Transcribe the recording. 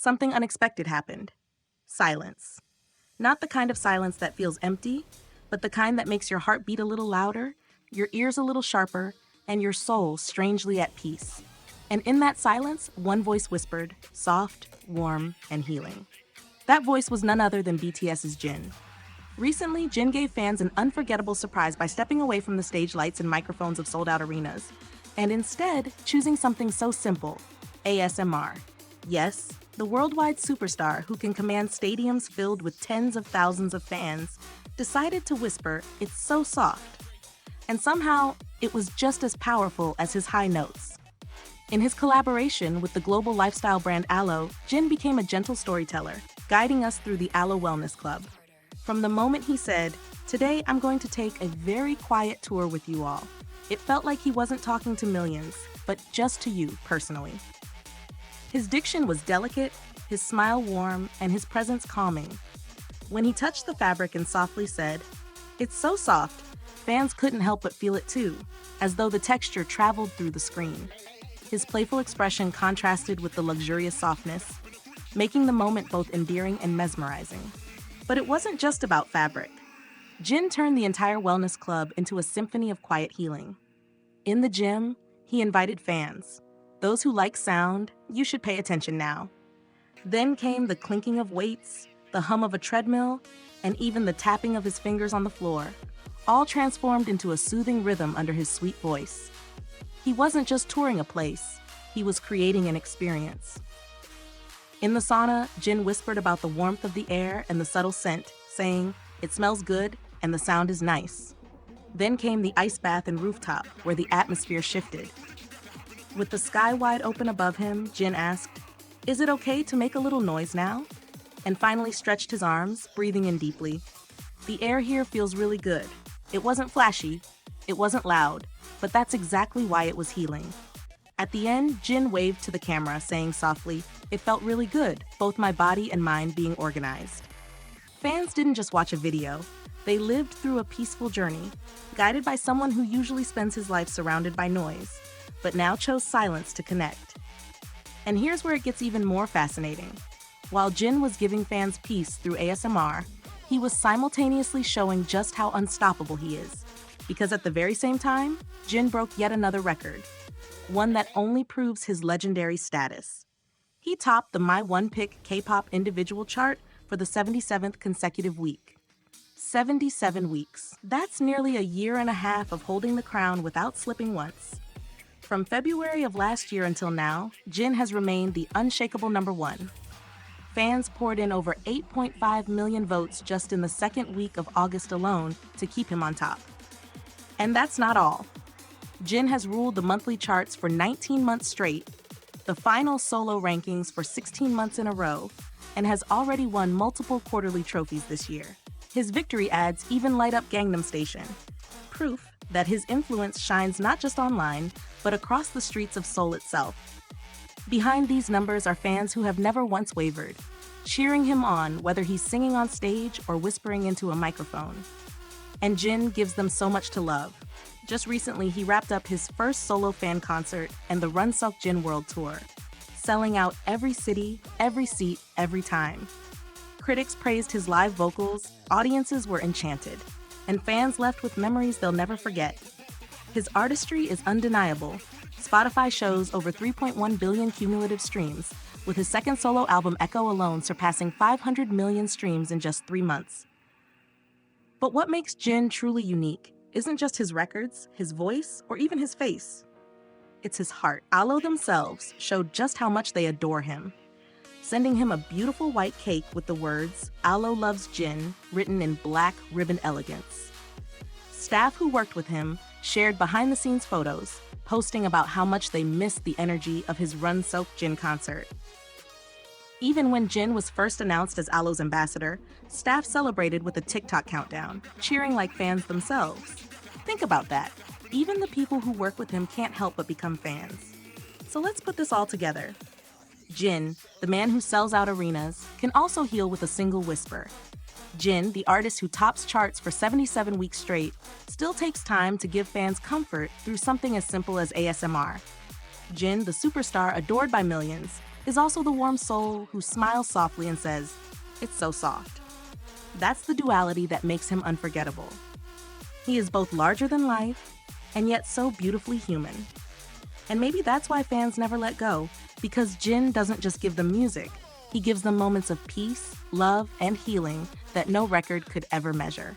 something unexpected happened. Silence. Not the kind of silence that feels empty, but the kind that makes your heart beat a little louder, your ears a little sharper, and your soul strangely at peace. And in that silence, one voice whispered, soft, warm, and healing. That voice was none other than BTS's Jin. Recently, Jin gave fans an unforgettable surprise by stepping away from the stage lights and microphones of sold-out arenas, and instead choosing something so simple, ASMR. Yes, the worldwide superstar who can command stadiums filled with tens of thousands of fans decided to whisper, "It's so soft." And somehow, it was just as powerful as his high notes. In his collaboration with the global lifestyle brand Alo, Jin became a gentle storyteller, guiding us through the Alo Wellness Club. From the moment he said, "Today I'm going to take a very quiet tour with you all," it felt like he wasn't talking to millions, but just to you personally. His diction was delicate, his smile warm, and his presence calming. When he touched the fabric and softly said, "It's so soft," fans couldn't help but feel it too, as though the texture traveled through the screen. His playful expression contrasted with the luxurious softness, making the moment both endearing and mesmerizing. But it wasn't just about fabric. Jin turned the entire wellness club into a symphony of quiet healing. In the gym, he invited fans. Those who like sound, you should pay attention now. Then came the clinking of weights, the hum of a treadmill, and even the tapping of his fingers on the floor, all transformed into a soothing rhythm under his sweet voice. He wasn't just touring a place, he was creating an experience. In the sauna, Jin whispered about the warmth of the air and the subtle scent, saying, "It smells good and the sound is nice." Then came the ice bath and rooftop, where the atmosphere shifted. With the sky wide open above him, Jin asked, "Is it okay to make a little noise now?" And finally stretched his arms, breathing in deeply. The air here feels really good. It wasn't flashy, it wasn't loud, but that's exactly why it was healing. At the end, Jin waved to the camera, saying softly, "It felt really good, both my body and mind being organized." Fans didn't just watch a video, they lived through a peaceful journey, guided by someone who usually spends his life surrounded by noise, but now chose silence to connect. And here's where it gets even more fascinating. While Jin was giving fans peace through ASMR, he was simultaneously showing just how unstoppable he is. Because at the very same time, Jin broke yet another record, one that only proves his legendary status. He topped the MyOnePick K-pop individual chart for the 77th consecutive week. 77 weeks. That's nearly a year and a half of holding the crown without slipping once. From February of last year until now, Jin has remained the unshakable number one. Fans poured in over 8.5 million votes just in the second week of August alone to keep him on top. And that's not all. Jin has ruled the monthly charts for 19 months straight, the final solo rankings for 16 months in a row, and has already won multiple quarterly trophies this year. His victory ads even light up Gangnam Station, proof that his influence shines not just online, but across the streets of Seoul itself. Behind these numbers are fans who have never once wavered, cheering him on whether he's singing on stage or whispering into a microphone. And Jin gives them so much to love. Just recently, he wrapped up his first solo fan concert and the Run Sok Jin World Tour, selling out every city, every seat, every time. Critics praised his live vocals, audiences were enchanted, and fans left with memories they'll never forget. His artistry is undeniable. Spotify shows over 3.1 billion cumulative streams, with his second solo album Echo alone surpassing 500 million streams in just 3 months. But what makes Jin truly unique isn't just his records, his voice, or even his face. It's his heart. Alo themselves showed just how much they adore him, sending him a beautiful white cake with the words, "Alo loves Jin," written in black ribbon elegance. Staff who worked with him shared behind-the-scenes photos, posting about how much they missed the energy of his Run Sok Jin concert. Even when Jin was first announced as Alo's ambassador, staff celebrated with a TikTok countdown, cheering like fans themselves. Think about that. Even the people who work with him can't help but become fans. So let's put this all together. Jin, the man who sells out arenas, can also heal with a single whisper. Jin, the artist who tops charts for 77 weeks straight, still takes time to give fans comfort through something as simple as ASMR. Jin, the superstar adored by millions, is also the warm soul who smiles softly and says, "It's so soft." That's the duality that makes him unforgettable. He is both larger than life and yet so beautifully human. And maybe that's why fans never let go, because Jin doesn't just give them music, he gives them moments of peace, love, and healing that no record could ever measure.